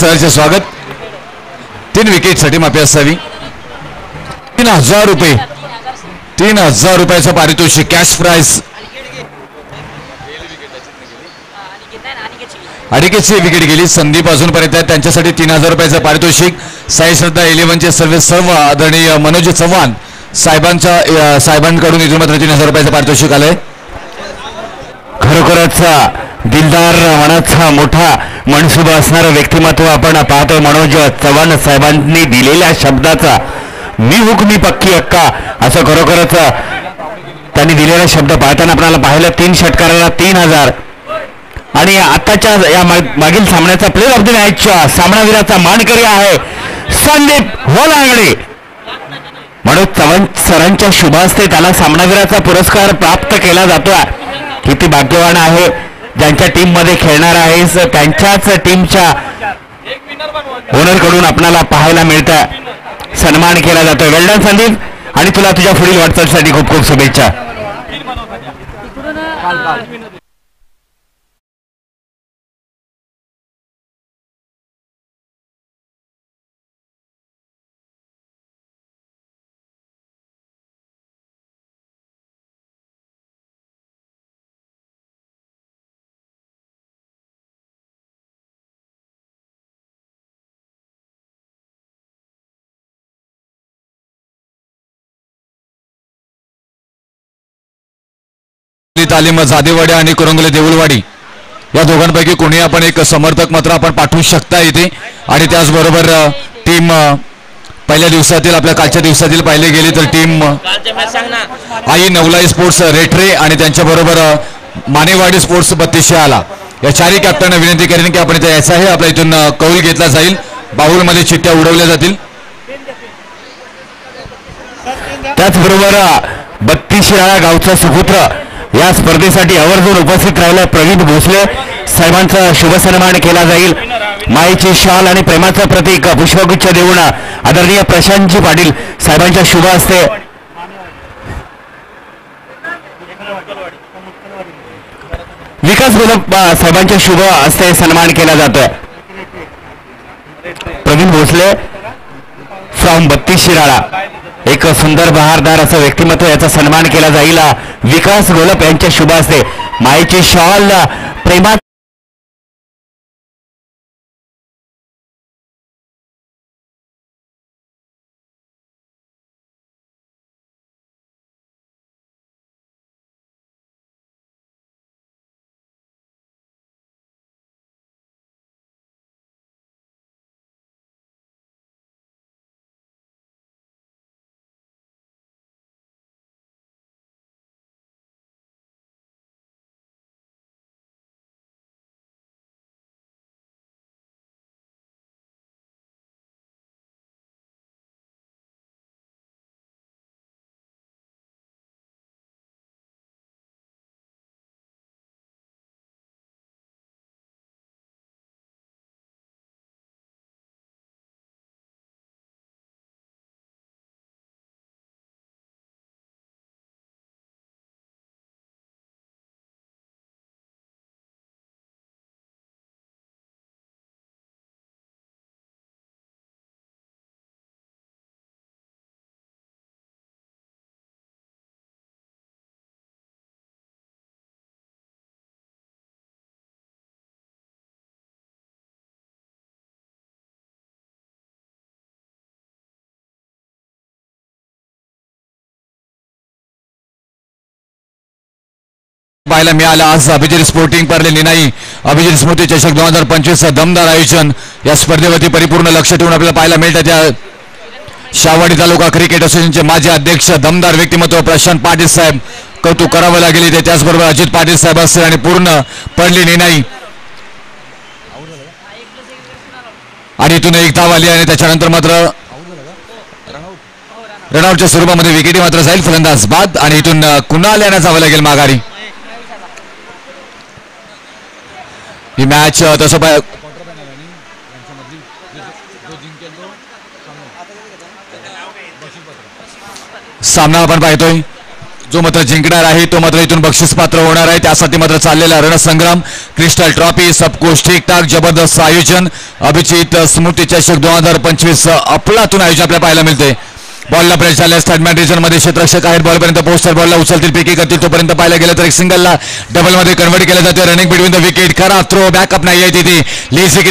सहर्ष स्वागत. 3 विकेटसाठी माफी असावी. 3000 रुपये 3000 रुपयाचं पारितोषिक कॅश प्राइज. अडिकेची विकेट गेली. संदीप अजूनपर्यंत त्यांच्यासाठी 3000 रुपयाचं पारितोषिक. साई श्रद्धा 11चे सर्व आदरणीय मनोज चव्हाण साहेबांकडून इथून मात्र 3000 रुपयाचं पारितोषिक आलंय. खरोखरच दिलदार मनाचा मोठा मनसुबा असणारं व्यक्तिमत्व आपण पाहतोय. मनोज चव्हाण साहेबांनी दिलेल्या शब्दाचा मी हुकमी पक्की अक्का असं खरोखरच त्यांनी दिलेला शब्द पाहताना आपल्याला पाहिलं. 3 षटकाराला 3000 आणि आताच्या या मागील सामन्याचा प्लेयर ऑफ द मॅचच्या सामनावीराचा मानकरी आहे संदीप होलांगडे. मनोज चव्हाण सरांच्या शुभास्ते त्याला सामनावीराचा पुरस्कार प्राप्त केला जातोय. किती भाग्यवान आहे ज्यांच्या टीम मध्ये खेळणार आहेस त्यांच्याच टीमच्या ओनर कडून आपल्याला पाहायला मिळतं. सन्मान केला जातोय. वेल्डन संदीप आणि तुला तुझ्या पुढील वाटचालीसाठी खूप खूप शुभेच्छा. तालीम जादेवाडी आणि कुरंगले देऊळवाडी या दोघांपैकी कोणी आपण एक समर्थक मात्र आपण पाठवू शकता इथे. आणि त्याचबरोबर टीम पहिल्या दिवसातील आपल्या कालच्या दिवसातील पाहिले गेले तर टीम आई नवलाई स्पोर्ट्स रेटरे आणि त्यांच्याबरोबर मानेवाडी स्पोर्ट्स 32 आला या चारही कॅप्टनना विनंती करेन की आपण इथे यायचं आहे. आपल्या इथून कौल घेतला जाईल. बाहुलमध्ये चिठ्ठ्या उडवल्या जातील. त्याचबरोबर 32 शिराळा गावचा सुपुत्र या स्पर्धेसाठी आवर्जून उपस्थित राहिला प्रवीण भोसले साहेबांचा शुभ सन्मान केला जाईल. मायेची शाल आणि प्रेमाचं प्रतीक पुष्पगुच्छ देऊन आदरणीय प्रशांतजी पाटील साहेबांच्या शुभ हस्ते विकास गोलप साहेबांच्या शुभ हस्ते सन्मान केला जातोय. प्रवीण भोसले फ्रॉम 32 शिराळा एक सुंदर बहारदार असं व्यक्तिमत्व याचा सन्मान केला जाईल. विकास गोलप यांच्या शुभ हस्ते मायेची शॉल प्रेमात पाहायला मिळाला. आज अभिजित स्पोर्टिंग परले निनाई अभिजित स्मृती चषक 2025 दमदार आयोजन या स्पर्धेवरती परिपूर्ण लक्ष ठेवून आपल्याला पाहायला मिळतं. त्या शाहवाडी तालुका क्रिकेट असोसिएशनचे माजी अध्यक्ष दमदार व्यक्तिमत्व प्रशांत पाटील साहेब कौतुक करावं लागेल इथे. त्याचबरोबर अजित पाटील साहेब असतील आणि पूर्ण पडली निनाई आणि इथून एक धाव आली आणि त्याच्यानंतर मात्र रनआउटच्या स्वरूपामध्ये विकेटी मात्र जाईल. फलंदाज बाद आणि इथून कुणाल यांना जावं लागेल माघारी. ही मॅच तसं सामना आपण पाहतोय जो मात्र जिंकणार आहे तो मात्र इथून बक्षीस पात्र होणार आहे. त्यासाठी मात्र चाललेला रणसंग्राम, क्रिस्टल ट्रॉफी, सब कुछ ठीक ठाक, जबरदस्त आयोजन. अभिजित स्मृती चषक 2025 अफलातून आयोजन आपल्याला पाहायला मिळते. बॉलला प्रेस झाल्या स्टॅटमॅन रिजन मध्ये क्षेत्ररक्षक आहेत. बॉलपर्यंत पोस्टर बॉलला उचलतील, पिकी करतील. तोपर्यंत पाहायला गेलं तर एक सिंगलला डबल मध्ये कन्वर्ट केलं जातं. रनिंग बिटवीन द विकेट, खरा थ्रो, बॅकअप नाही आहे तिथे. लेझी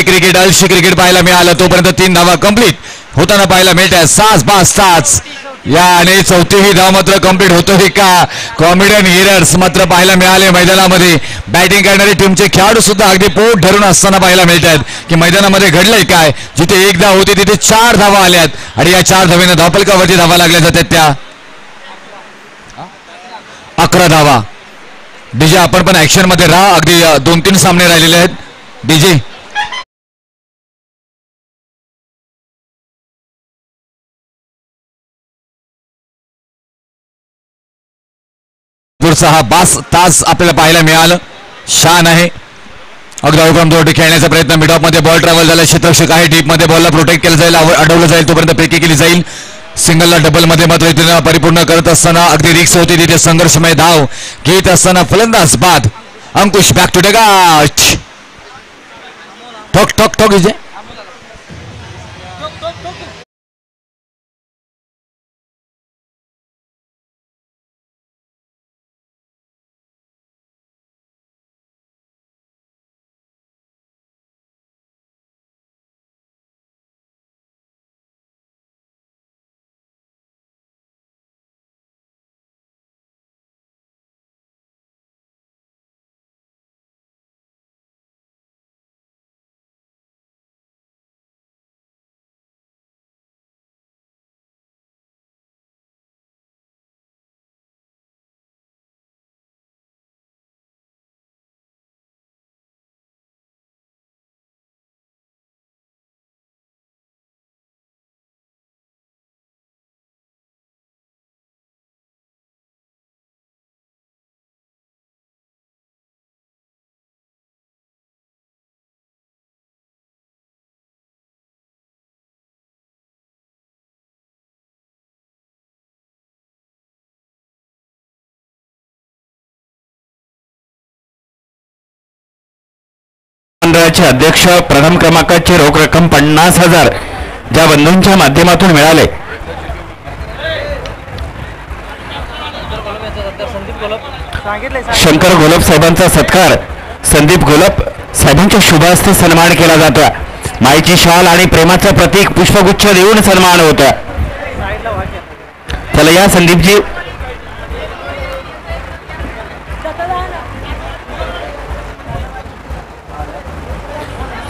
क्रिकेट अलशी क्रिकेट पाहायला मिळालं. तोपर्यंत 3 धावा कंप्लीट होताना पाहायला मिळत आहे. 6 या आणि 4थी धाव मात्र कंप्लीट होतोय का? कॉमेडियन हिरर्स मात्र पाहायला मिळाले मैदानामध्ये. बॅटिंग करणारी टीमचे खेळाडू सुद्धा अगदी पोट धरून असताना पाहायला मिळत आहेत की मैदानामध्ये घडलंय काय. जिथे 1 धाव होती तिथे 4 धावा आल्यात आणि या 4 धावेनं धावफलकावरती धावा लागल्या जातात. त्या 11 धावा. डीजे आपण पण ऍक्शन मध्ये राहा. अगदी 2-3 सामने राहिलेले आहेत. डीजे पुढचा हा 22 तास आपल्याला पाहायला मिळालं. शान आहे. अगदी अवघड जोडी खेळण्याचा प्रयत्न. मिड ऑफ मध्ये बॉल ट्रॅव्हल झाला. क्षेत्ररक्षक आहे. डीप मध्ये बॉलला प्रोटेक्ट केलं जाईल, अडवलं जाईल. तोपर्यंत पेकी केली जाईल. सिंगलला डबल मध्ये मात्र इथे परिपूर्ण करत असताना अगदी रिक्स होती तिथे. संघर्षमय धाव घेत असताना फलंदाज बाद अंकुश बॅक टू डेगाच. ठोक ठोक ठोक इजे मंडळाचे अध्यक्ष प्रथम क्रमांकाची रोख रक्कम 50,000 ज्या बंधूंच्या माध्यमातून मिळाले. शंकर घोलप साहेबांचा सत्कार संदीप घोलप साहेबांच्या शुभ हस्ते सन्मान केला जातो. मायेची शाल आणि प्रेमाचं प्रतीक पुष्पगुच्छ देऊन सन्मान होता. चला या संदीपजी.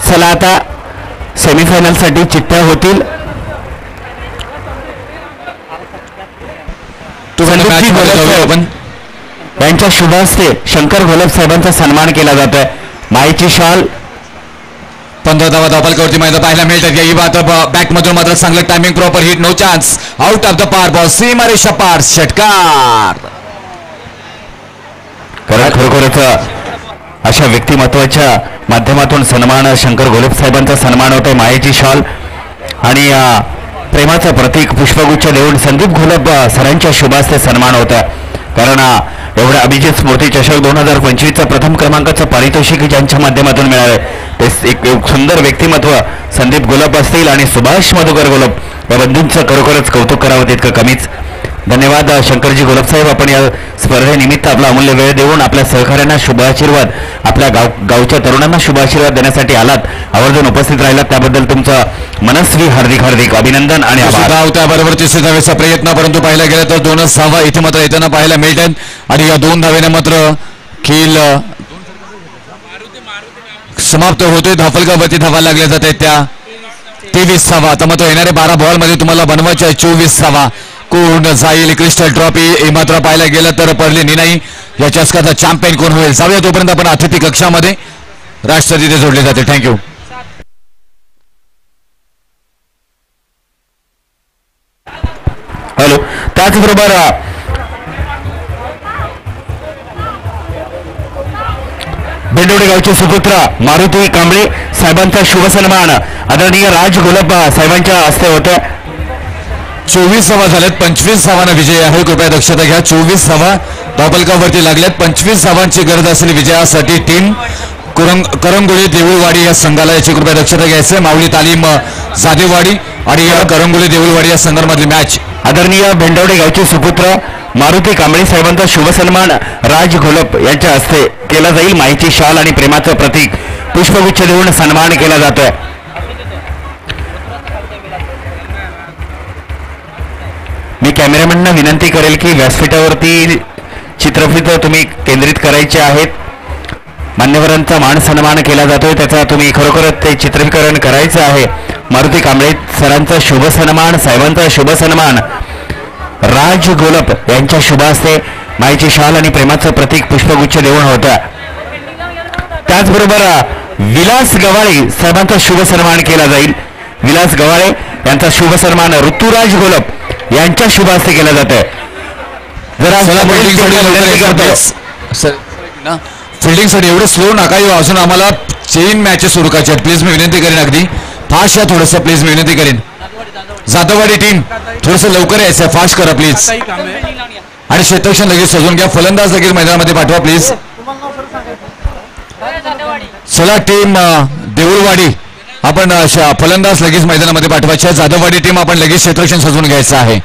चला आता सेमीफायनल साठी चिठ्ठ्या होतील. यांच्या शुभ हस्ते शंकर घोलप साहेबांचा सन्मान केला जातोय. मायेची शाल 15 धावा धावफलकावरती मैदान पाहायला मिळतात. ही बात बॅक मधून मात्र चांगलं timing, proper hit, no chance, out of the park ball, सीमारेषा पार, षटकार. खरोखरच अशा व्यक्तिमत्वाच्या माध्यमातून सन्मान, शंकर घोलप साहेबांचा सन्मान होतोय. मायेची शॉल आणि प्रेमाचं प्रतीक पुष्पगुच्छ देऊन संदीप घोलप सरांच्या शुभास्ते सन्मान होता. कारण एवढ्या अभिजित स्मृती चषक 2025चं प्रथम क्रमांकाचं पारितोषिक ज्यांच्या माध्यमातून मिळाले ते एक सुंदर व्यक्तिमत्व संदीप घोलप असतील आणि सुभाष मधुकर घोलप या बंधूंचं खरोखरच कौतुक करावं तितकं कमीच. धन्यवाद शंकरजी घोलप साहेब, आपण या स्पर्धेनिमित्त आपला अमूल्य वेळ देऊन आपल्या सहकार्यांना शुभाशीर्वाद, आपल्या गावच्या तरुणांना शुभाशीर्वाद देण्यासाठी आलात, आवर्जून उपस्थित राहिलात त्याबद्दल तुमचं मनस्वी हार्दिक अभिनंदन आणि आभार. त्याबरोबर 300 धावेचा प्रयत्न, परंतु पाहायला गेलं तर 2च धावा इथे मात्र येताना पाहायला मिळतात आणि या 2 धावेने मात्र खेळ समाप्त होतोय. धावफलकावरती धावा लागल्या जात आहेत त्या 23 धावा. आता मात्र येणारे 12 बॉल मध्ये तुम्हाला बनवायच्या 24 धावा. कोण जाईल क्रिस्टल ट्रॉफी हे मात्र पाहायला गेलं तर पडले नाही. या चषकाचा चॅम्पियन कोण होईल जाऊया. तोपर्यंत आपण अतिथी कक्षामध्ये राष्ट्रपती तिथे जोडले जाते. थँक्यू. हॅलो. त्याचबरोबर बेंडवडे गावचे सुपुत्र मारुती कांबळे साहेबांचा शुभ सन्मान आदरणीय राज घोलप साहेबांच्या हस्ते होते. 24 धावा झाल्यात, 25 धावांना विजय आहे. कृपया दक्षता घ्या. 24 धावा धावफलकावरती लागल्यात. 25 धावांची गरज असलेली विजयासाठी टीम करंगोळी देऊळवाडी या संघाला याची कृपया दक्षता घ्यायचं. माऊली तालीम जादेवाडी आणि करंगोळी देऊळवाडी या संघांमधली मॅच. आदरणीय भेंडवडे गावचे सुपुत्र मारुती कांबळे साहेबांचा शुभ सन्मान राज घोलप यांच्या हस्ते केला जाईल. माईची शाल आणि प्रेमाचं प्रतीक पुष्पगुच्छ देऊन सन्मान केला जातोय. मी कॅमेरामॅनना विनंती करेल की व्यासपीठावरती चित्रफित तुम्ही केंद्रित करायचे आहेत. मान्यवरांचा मान सन्मान केला जातोय, त्याचा तुम्ही खरोखरच ते चित्रीकरण करायचं आहे. मारुती कांबळे सरांचा शुभ सन्मान, साहेबांचा शुभ सन्मान राज गोलप यांच्या शुभ हस्ते माईची शाल आणि प्रेमाचं प्रतीक पुष्पगुच्छ देऊन होता. त्याचबरोबर विलास गवाळे साहेबांचा शुभ सन्मान केला जाईल. विलास गवाळे यांचा शुभ सन्मान ऋतुराज गोलप यांच्या शुभ हस्ते केला जातोय. जरा फिल्डिंग साठी एवढं स्लो नका येऊ. अजून आम्हाला चेन मॅचेस सुरू करायचे आहेत. प्लीज मी विनंती करेन, अगदी फास्ट या थोडंसं प्लीज मी विनंती करेन. जाधववाडी टीम थोडंसं लवकर यायचं, फास्ट करा प्लीज. आणि क्षेत्ररक्षण लगेच सजवून घ्या. फलंदाज लगेच मैदानामध्ये पाठवा प्लीज. चला टीम देऊळवाडी आपण फलंदाज लगेच मैदानामध्ये पाठवायचे. जाधववाडी टीम आपण लगेच क्षेत्ररक्षण सजवून घ्यायचं आहे.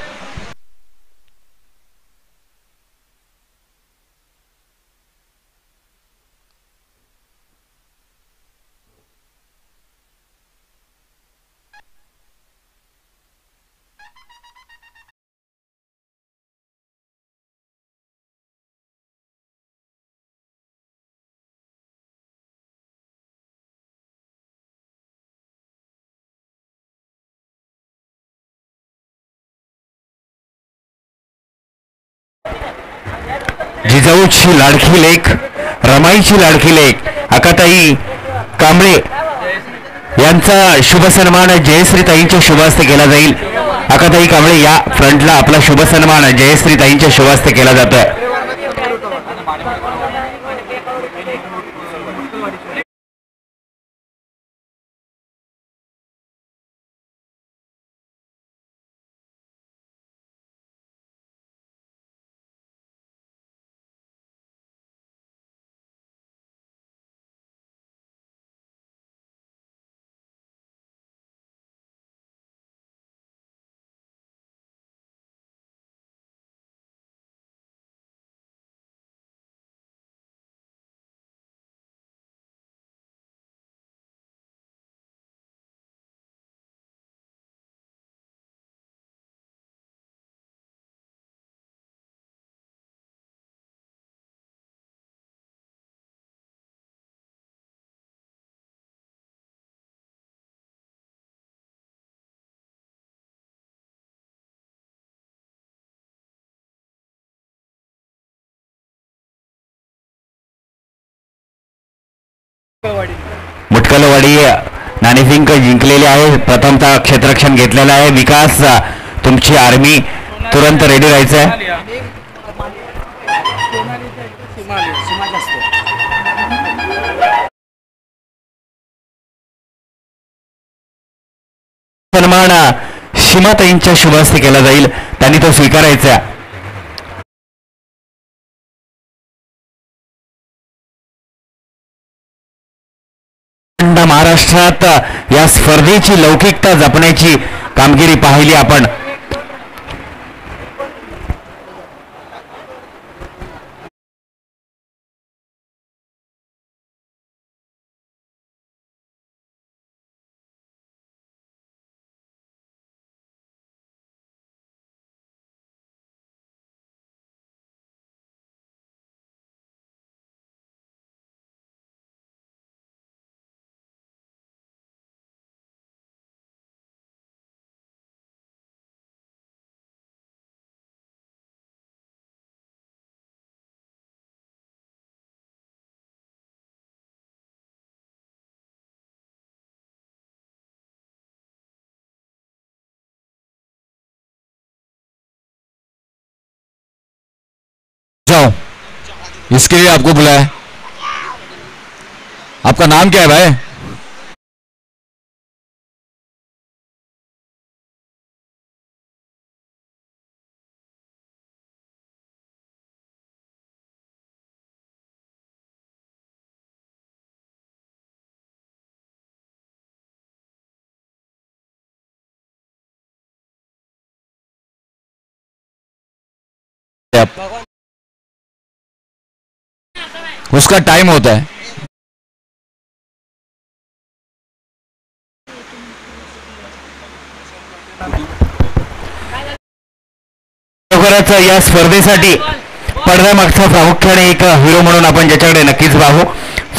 जिजाऊची लाडकी लेक, रमाईची लाडकी लेक अकाताई कांबळे यांचा शुभ सन्मान जयश्रीताईंच्या शुभ हस्ते केला जाईल. अकाताई कांबळे या फ्रंटला आपला शुभ सन्मान जयश्रीताईंच्या शुभ हस्ते केला जातोय. मुटकलवाडी नाणेफिंक जिंकलेले आहे. प्रथमतः क्षेत्ररक्षण घेतलेलं आहे. विकास तुमची आर्मी तुरंत रेडी राहायचं आहे. सन्मान सीमाताईंच्या शुभ हस्ते केला जाईल, त्यांनी तो स्वीकारायचा. महाराष्ट्रात या स्पर्धेची लौकिकता जपण्याची कामगिरी पाहिली आपण. जाओ, इसके लिए आपको बुलाया. आपका नाम क्या है भाई? उसका टाइम होता है. खरोखरच या स्पर्धेसाठी पडद्यामागचा प्रामुख्याने एक हिरो म्हणून आपण ज्याच्याकडे नक्कीच पाहू.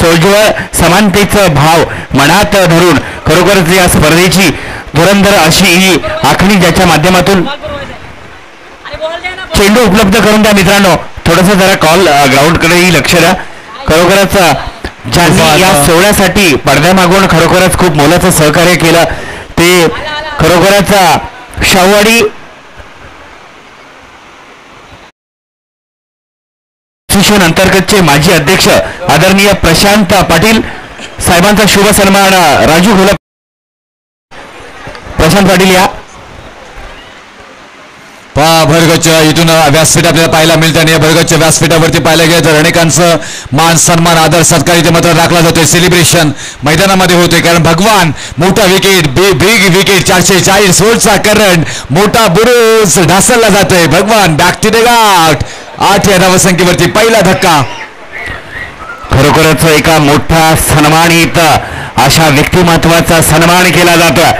सोज्वळ समानतेचा भाव मनात धरून खरोखरच या स्पर्धेची धुरंधर अशी ही आखणी ज्याच्या माध्यमातून चेंडू उपलब्ध करून द्या. मित्रांनो थोडंसं जरा कॉल ग्राउंडकडेही लक्ष द्या. खरोखरच ज्यांनी या सोहळ्यासाठी पडद्यामागून खरोखरच खूप मोलाचं सहकार्य केलं ते खरोखरच शाहूवाडी असोसिएशन अंतर्गतचे माजी अध्यक्ष आदरणीय प्रशांत पाटील साहेबांचा शुभ सन्मान राजू घोलप. प्रशांत पाटील या भरगच्च इथून व्यासपीठ आपल्याला पाहायला मिळते आणि या भरगच्च व्यासपीठावरती पाहायला गेलं तर अनेकांचं मान सन्मान आदर सत्कार इथे मात्र राखला जातोय. सेलिब्रेशन मैदानामध्ये होते कारण भगवान मोठा विकेट बिग विकेट 440 व्होल्टचा करंट मोठा बुरुज ढासळला जातोय. भगवान बॅक टू द गाठ 8 या धावसंख्येवरती पहिला धक्का. खरोखरच एका मोठा सन्मानित अशा व्यक्तिमत्वाचा सन्मान केला जातोय.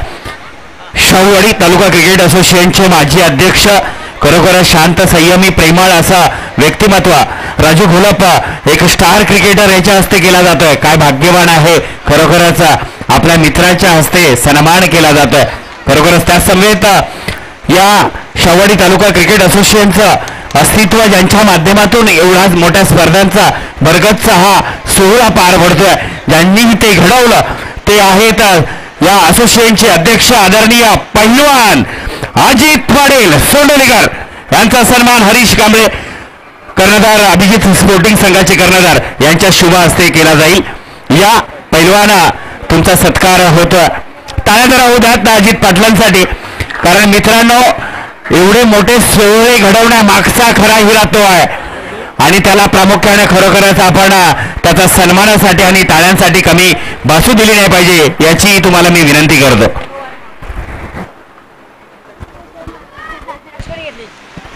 शाहूवाडी तालुका क्रिकेट असोसिएशनचे माजी अध्यक्ष खरोखर शांत संयमी प्रेमळ असा व्यक्तिमत्व राजू घोलप एक स्टार क्रिकेटर याच्या हस्ते केला जातोय. काय भाग्यवान आहे खरोखरच आपल्या मित्राच्या हस्ते सन्मान केला जातोय. खरोखरच त्या समेत या शाहूवाडी तालुका क्रिकेट असोसिएशनचं अस्तित्व ज्यांच्या माध्यमातून एवढा मोठ्या स्पर्धांचा भरगच्च हा सोहळा पार पडतोय ज्यांनी ते घडवलं ते आहेत या असोसिएशनचे अध्यक्ष आदरणीय पैलवान अजित पाटील सोंडोलीकर यांचा सन्मान हरीश कांबळे कर्णधार अभिजित स्पोर्टिंग संघाचे कर्णधार यांच्या शुभ हस्ते केला जाईल. या पैलवान तुमचा सत्कार होतोय. टाळ्या जरा होत आहेत अजित पाटलांसाठी कारण मित्रांनो एवढे मोठे सोहळे घडवण्यामागचा खरा हिरा तो आहे आणि त्याला प्रामुख्याने खरोखरच आपण त्याचा सन्मानासाठी आणि टाळ्यांसाठी कमी भासू दिली नाही पाहिजे याची तुम्हाला मी विनंती करतो.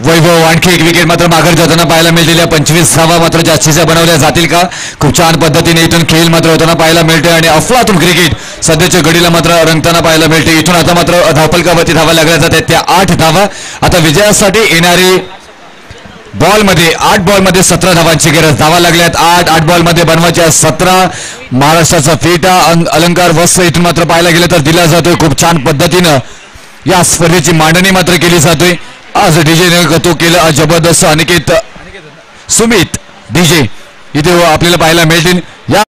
वैभव आणखी एक विकेट मात्र माघार जाताना पाहायला मिळलेल्या 25 धावा मात्र जास्तीच्या बनवल्या जातील का. खूप छान पद्धतीने इथून खेळ मात्र होताना पाहायला मिळते आणि अफलातून क्रिकेट सध्याच्या घडीला मात्र रंगताना पाहायला मिळते. इथून आता मात्र धावफलकावरती धावा लागल्या जातात त्या 8 धावा. आता विजयासाठी येणारी बॉलमध्ये 8 बॉलमध्ये 17 धावांची गरज. धावा लागल्यात 8 बॉलमध्ये बनवायच्या 17. महाराष्ट्राचा फेटा अलंकार वस्त्र इथून मात्र पाहायला गेलं तर दिला जातोय. खूप छान पद्धतीनं या स्पर्धेची मांडणी मात्र केली जातोय. आज डीजे तो केलं जबरदस्त अनिकेत सुमित डीजे इथे आपल्याला पाहायला मिळतील. या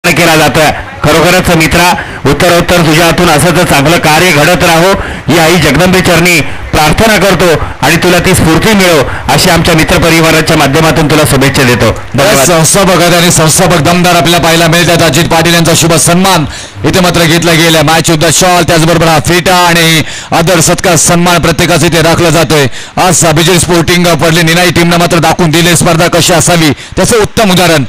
केला जातोय. खरोखरच मित्रा उत्तरोत्तर तुझ्या हातून असंच चांगलं कार्य घडत राहो ही आई जगदंबे चरणी प्रार्थना करतो आणि तुला ती स्फूर्ती मिळो अशी आमच्या मित्र परिवाराच्या माध्यमातून तुला शुभेच्छा देतो. संस्थापक आणि संस्थापक दमदार आपल्याला पाहायला मिळतात. अजित पाटील यांचा शुभ सन्मान इथे मात्र घेतला गेला. मॅच युद्ध शॉल त्याचबरोबर हा फेटा आणि आदर सत्कार सन्मान प्रत्येकाचा इथे राखला जातोय. आज अभिजित स्पोर्टिंग पडले निनाई टीमनं मात्र दाखवून दिले स्पर्धा कशी असावी त्याचं उत्तम उदाहरण.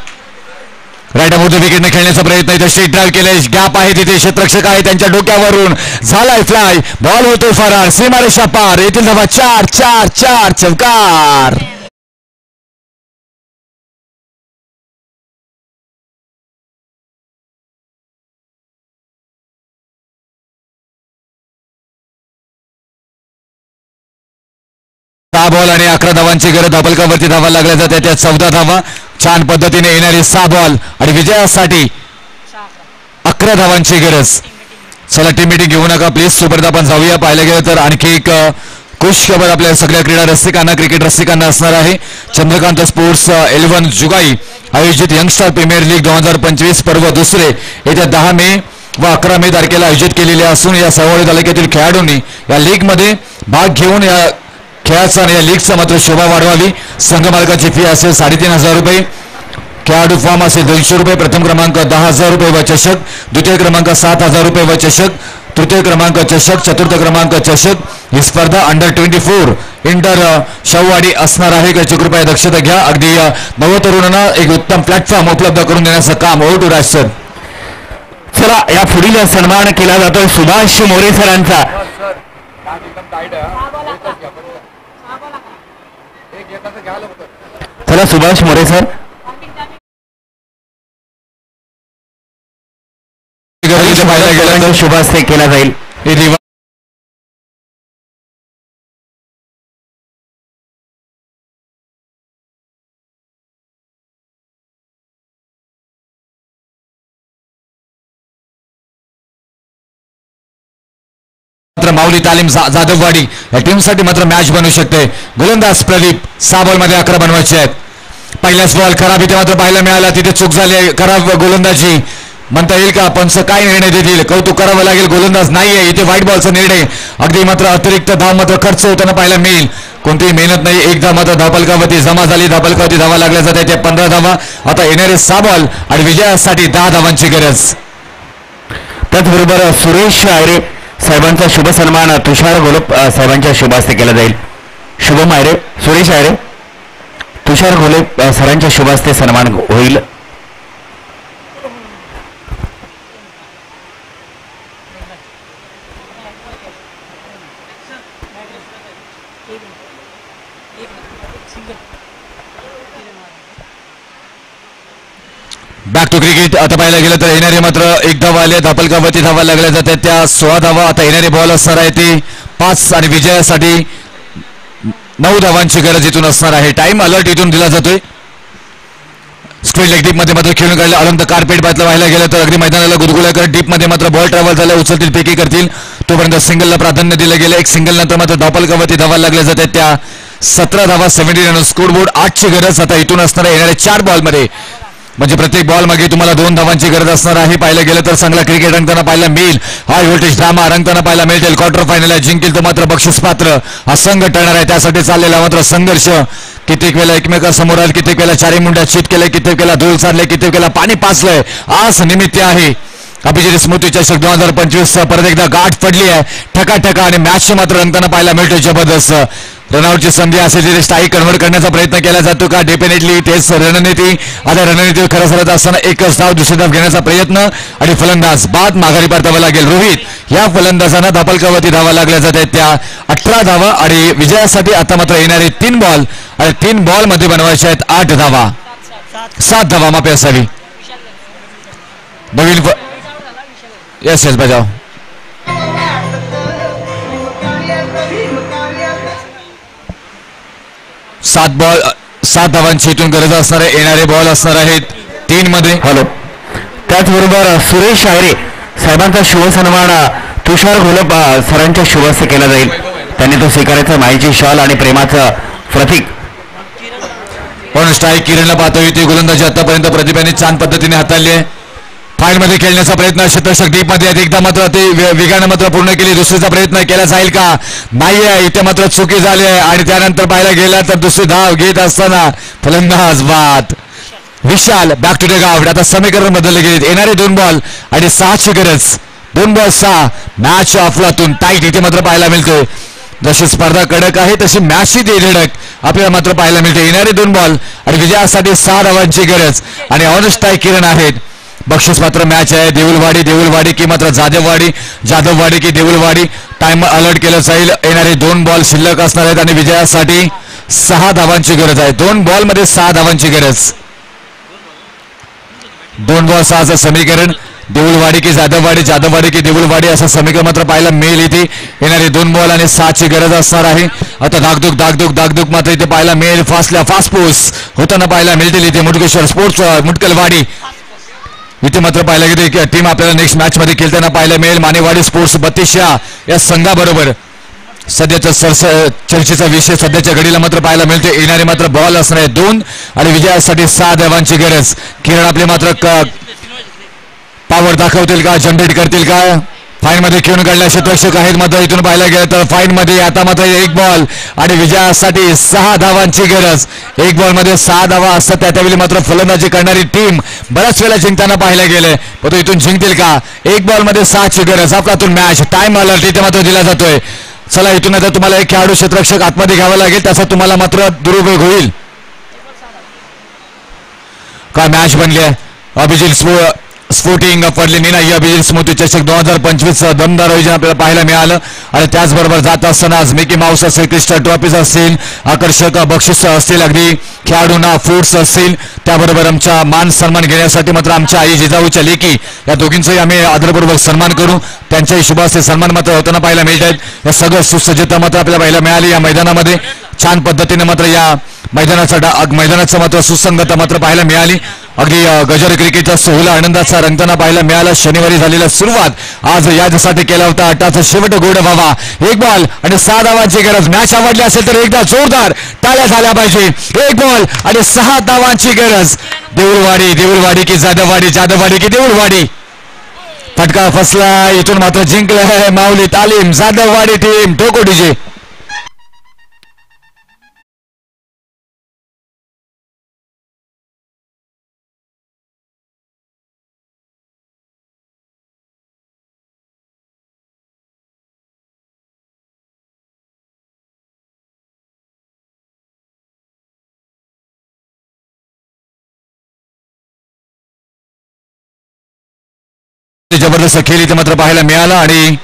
राईट अबाउट विकेटने खेळण्याचा प्रयत्न इथे स्ट्रेट ड्राईव्ह केलाय. गॅप आहे तिथे क्षेत्ररक्षक आहे त्यांच्या डोक्यावरून झालाय फ्लाय. बॉल होतोय फरार सीमारेषा पार. येथील धावा 4 चौकार. बॉल आणि 11 धावांची गरज. धावफलकावरती धावा लागल्या जातात त्या 14 धावा. छान पद्धतीने येणारी 6 बॉल आणि विजयासाठी 11 धावांची गरज. चला टीम मीटिंग घेऊ नका प्लीज. सुपर्द आपण जाऊया. पाहिलं गेलं तर आणखी एक खुश खबर आपल्या सगळ्या क्रीडा रसिकांना, क्रिकेट रसिकांना असणार आहे. चंद्रकांत स्पोर्ट्स 11 जुगाई आयोजित यंगस्टर प्रीमियर लीग 2025 पर्व दुसरे येत्या 10 मे व 11 मे तारखेला आयोजित केलेले असून या सवळी तालुक्यातील खेळाडूंनी या लीगमध्ये भाग घेऊन या खेळाचा आणि या लीगचा मात्र शोभा वाढवावी. संघ मालकाची फी असेल 3,500 रुपये. खेळाडू फॉर्म असेल 200 रुपये. प्रथम क्रमांक 10,000 रुपये व चषक. द्वितीय क्रमांक 7,000 रुपये व चषक. तृतीय क्रमांक चषक. चतुर्थ क्रमांक चषक. ही स्पर्धा अंडर 24 इंटर शववाडी असणार आहे. याची कृपया दक्षता घ्या. अगदी नवतरुणांना एक उत्तम प्लॅटफॉर्म उपलब्ध करून देण्याचं काम ओटू राज सर. चला या पुढील सन्मान केला जातोय सुभाष मोरे सरांचा. चला सुभाष मोरे सर पाहायला गेला शुभास्ते केला जाईल. माऊली तालीम जाधववाडी या टीमसाठी मात्र मॅच बनवू शकते. गोलंदाज प्रदीप 6 बॉलमध्ये 11 बनवायचे आहेत. पहिल्याच बॉल खराब इथे मात्र पाहायला मिळाला. तिथे चूक झाली. खराब गोलंदाजी म्हणता येईल का? पंच काय निर्णय देतील? कौतुक करावं लागेल. गोलंदाज नाहीये इथे. व्हाईट बॉलचा निर्णय. अगदी मात्र अतिरिक्त धाव मात्र खर्च होताना पाहायला मिळेल. कोणतीही मेहनत नाही. एक धाव मात्र धापलकावरती जमा झाली. धापलकावरती धावा लागल्या जाते. त्या 15 धावा. आता येणारे 6 बॉल आणि विजयासाठी 10 धावांची गरज. त्याचबरोबर सुरेश आयरे साहेबांचा शुभ सन्मान तुषार घोलप साहेबांच्या शुभ हस्ते केला जाईल. शुभम आयरे, सुरेश आयरे, तुषार घोलप सरांच्या शुभ हस्ते सन्मान होईल. Back to cricket. आता पाहायला गेलं तर येणारे मात्र एक धावा आले. धापलकावरती धावा लागल्या जातात. त्या 16 धावा. आता येणारे बॉल असणार आहे ते 5 आणि विजयासाठी 9 धावांची गरज इथून असणार आहे. टाइम अलर्ट इथून दिला जातोय. स्क्रीन लेग डीप मध्ये मात्र खेळून काढले. अनंत कार्पेट बाजूला व्हायला गेलं तर अगदी मैदानाला गुदगुल्या करत डीप मध्ये मात्र बॉल ट्रॅव्हल झाला. उचलतील पेकी करतील तोपर्यंत सिंगलला प्राधान्य दिलं गेलं. एक सिंगल नंतर मात्र धापलकावरती धावा लागल्या जातात. त्या 17 धावा 17 रन स्कोर बोर्ड 8ची गरज आता इथून असणार आहे येणाऱ्या 4 बॉलमध्ये. म्हणजे प्रत्येक बॉल मागे तुम्हाला 2 धावांची गरज असणार आहे. पाहायला गेलं तर चांगला क्रिकेट रंगताना पाहायला मिळेल. हाय व्होल्टेज ड्रामा रंगताना पाहायला मिळेल. क्वार्टर फायनल जिंकेल तो मात्र बक्षीस पात्र हा संघ ठरणार आहे. त्यासाठी चाललेला मात्र संघर्ष. कित्येक वेळा एकमेकांसमोर आले. कित्येक वेळा चारी मुंड्या चित केले. कित्येक वेळा धूळ चालले. कित्येक वेळा पाणी पाचलंय. आज निमित्त आहे अभिजित स्मृती चषक 2025 परत एकदा गाठ पडली आहे ठकाठका आणि मॅच मात्र रंगताना पाहायला मिळतोय जबरदस्त. रनआउटची संधी असेल तिथे स्ट्राईक कन्व्हर्ट करण्याचा प्रयत्न केला जातो का? डेफिनेटली तेच रणनीती. आता रणनीती खरं सरत असताना एकच धाव दुसरी धाव घेण्याचा प्रयत्न आणि फलंदाज बाद माघारी परतावा लागेल. रोहित या फलंदाजांना धापलकावरती धावा लागल्या जातात. त्या 18 धावा आणि विजयासाठी आता मात्र येणारे 3 बॉल आणि 3 बॉल मध्ये बनवायचे आहेत 8 धावा. 7 धावा माफी असावी. नवीन येस येस बजाव. 7 धावांची इथून गरज असणार आहे. येणारे बॉल असणार आहेत 3 मध्ये. हॅलो. त्याचबरोबर सुरेश आयरे साहेबांचा शुभ सन्मान तुषार घोलप सरांच्या शुभ हस्ते केला जाईल. त्यांनी तो स्वीकारायचा. माईची शॉल आणि प्रेमाचं प्रतीक. पण स्ट्राईक किरणला पाहतो. इथे गोलंदाजी आतापर्यंत प्रतिभाने छान पद्धतीने हाताळली आहे. फाईल मध्ये खेळण्याचा प्रयत्न शतक डीप मध्ये एकदा मात्र ते वेगाने मात्र पूर्ण केली. दुसरीचा प्रयत्न केला जाईल का? नाहीये. इथे मात्र चुकी झाली आहे आणि त्यानंतर पाहायला गेला तर दुसरी धाव घेत असताना फलंदाज बाद. विशाल बॅक टू द ग्राउंड. आता समीकरण बदलले गेले. येणारे 2 बॉल आणि 6ची गरज. 2 बॉल 6. मॅच ऑफलातून टाईट इथे मात्र पाहायला मिळते. जशी स्पर्धा कडक आहे तशी मॅचही ती धडक आपल्याला मात्र पाहायला मिळते. येणारे 2 बॉल आणि विजयासाठी 6 धावांची गरज आणि ऑन स्ट्राईक किरण आहेत. बक्षीस पात्र मॅच आहे. देऊलवाडी की मात्र जाधववाडी की देऊलवाडी. टाइम अलर्ट केलं जाईल. येणारे 2 बॉल शिल्लक असणार आहेत आणि विजयासाठी 6 धावांची गरज आहे. 2 बॉल मध्ये 6 धावांची गरज. 2 बॉल 6चं समीकरण. देऊलवाडी की जाधववाडी की देऊलवाडी असं समीकरण मात्र पाहायला मिळेल. इथे येणारे 2 बॉल आणि 6ची गरज असणार आहे. आता दागदुक मात्र इथे पाहायला मिळेल. फास्ट पोस्ट होताना पाहायला मिळतील. इथे मुटकेश्वर स्पोर्ट्स मुटकलवाडी इथे मात्र पाहायला गेले टीम आपल्याला नेक्स्ट मॅच मध्ये खेळताना पाहायला मिळेल. मानेवाडी स्पोर्ट्स 32 या संघाबरोबर सध्याचा चर्चेचा विषय सध्याच्या घडीला मात्र पाहायला मिळते. येणारे मात्र बॉल असणार आहे 2 आणि विजयासाठी 6 धावांची गरज. किरण आपले मात्र पॉवर दाखवतील का, जनरेट करतील का? फाईन मध्ये खेळून काढल्या क्षेत्ररक्षक आहेत मात्र इथून पाहायला गेलं तर फाईन मध्ये आता मात्र 1 बॉल आणि विजयासाठी 6 धावांची गरज. 1 बॉल मध्ये 6 धावा असतात त्यावेळी मात्र फलंदाजी करणारी टीम बऱ्याच वेळा जिंकताना पाहायला गेले, पण तो इथून जिंकतील का? 1 बॉल मध्ये 6 ची गरज. आपल्यातून मॅच टाइम अलर्ट इथे मात्र दिला जातोय. चला इथून आता तुम्हाला एक खेळाडू क्षेत्ररक्षक आतमध्ये घ्यावा लागेल, त्याचा तुम्हाला मात्र दुरुपयोग होईल का? मॅच बनली आहे. अभिजित स्फोटिंग पडलेली नाही. अभिजित स्मृती चषक 2025 दमदार आयोजन आपल्याला पाहायला मिळालं आणि त्याचबरोबर जात असताना आज मिकी माऊस असेल, क्रिस्टल ट्रॉफीज असतील, आकर्षक बक्षीस असतील, अगदी खेळाडूंना फूड्स असतील, त्याबरोबर आमचा मान सन्मान घेण्यासाठी मात्र आमच्या आई जिजाऊच्या लेकी या दोघींचाही आम्ही आदरपूर्वक सन्मान करू. त्यांच्याही शुभ हस्ते सन्मान मात्र होताना पाहायला मिळत आहेत. या सगळं सुसज्जता मात्र आपल्याला पाहायला मिळाली या मैदानामध्ये. छान पद्धतीने मात्र या मैदानाचं मात्र सुसंगता मात्र पाहायला मिळाली. अगदी गजर क्रिकेटचा सोहळा आनंदाचा रंगताना पाहायला मिळाला. शनिवारी झालेला सुरुवात आज याच्यासाठी केला होता. 8चा शेवट गोड व्हावा. 1 बॉल आणि 6 धावांची गरज. मॅच आवडली असेल तर एकदा जोरदार टाळ्या झाल्या पाहिजे. 1 बॉल आणि 6 धावांची गरज. देऊळवाडी की जाधववाडी की देऊळवाडी. फटका फसला. इथून मात्र जिंकलं आहे माऊली तालीम जाधववाडी टीम. टोको डीजे. जबरदस्त खेळ इथे मात्र पाहायला मिळाला आणि